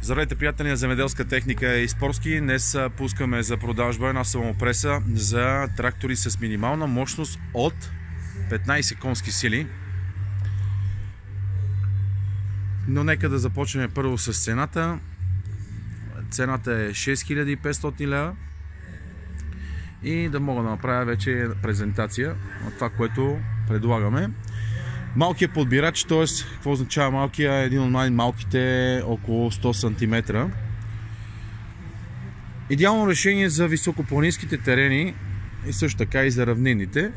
Здравейте, приятели на земеделска техника и спорски. Днес пускаме за продажба една самопреса за трактори с минимална мощност от 15 конски сили. Но нека да започнем първо с цената. Цената е 6500 лева. И да мога да направя вече презентация на това, което предлагаме. Малкият подбирач, т.е. какво означава малкия? Един от най-малките, около 100 см. Идеално решение за високопланинските терени и също така и за равнинните.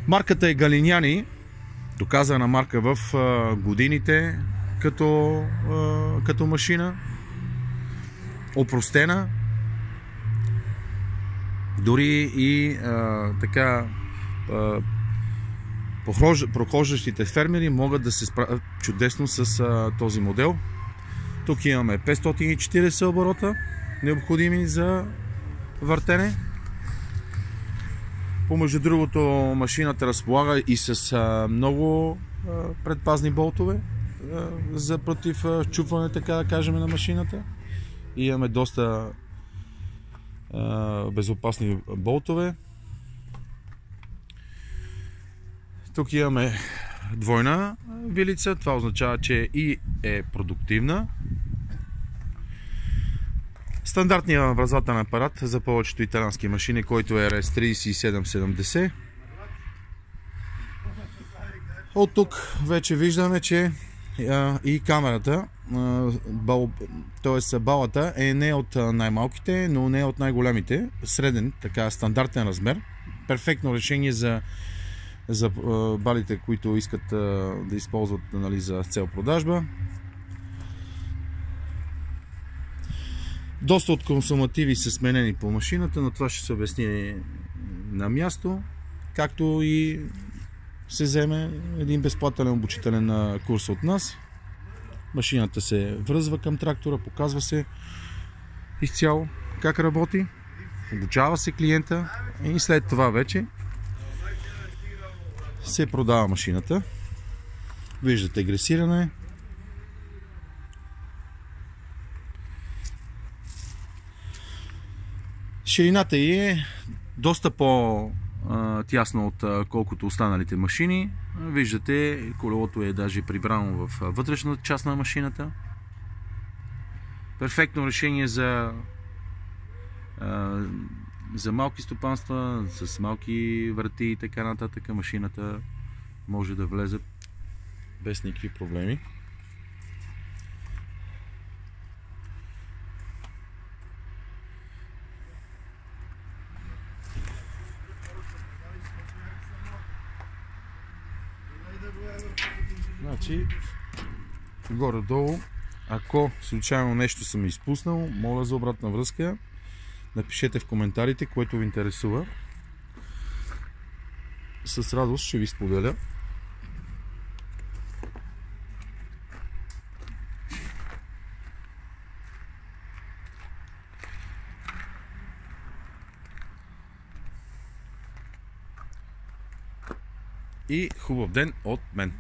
Марката е Галиняни, доказана марка в годините като машина. Опростена. Дори и така прохождащите фермери могат да се справят чудесно с този модел. Тук имаме 540 оборота, необходими за въртене. Помежду другото, машината разполага и с много предпазни болтове за против чупване, така да кажем, на машината. И имаме доста безопасни болтове. Тук имаме двойна вилица, това означава, че и е продуктивна. Стандартният връзвателен апарат за повечето италиански машини, който е RS3770. От тук вече виждаме, че и камерата, т.е. балата е не от най-малките, но не от най-големите. Среден, така стандартен размер. Перфектно решение за балите, които искат да използват, нали, за цел продажба. Доста от консумативи са сменени по машината, но това ще се обясни на място, както и се вземе един безплатен обучителен курс от нас. Машината се връзва към трактора, показва се изцяло как работи, обучава се клиента и след това вече се продава машината. Виждате гресиране. Ширината ѝ е доста по-тясна от колкото останалите машини. Виждате, колелото е даже прибрано в вътрешната част на машината. Перфектно решение за малки стопанства, с малки врати и така нататък. Машината може да влезе без никакви проблеми. Значи, горе-долу, ако случайно нещо съм изпуснал, моля за обратна връзка. Напишете в коментарите, което ви интересува. С радост ще ви споделя. И хубав ден от мен!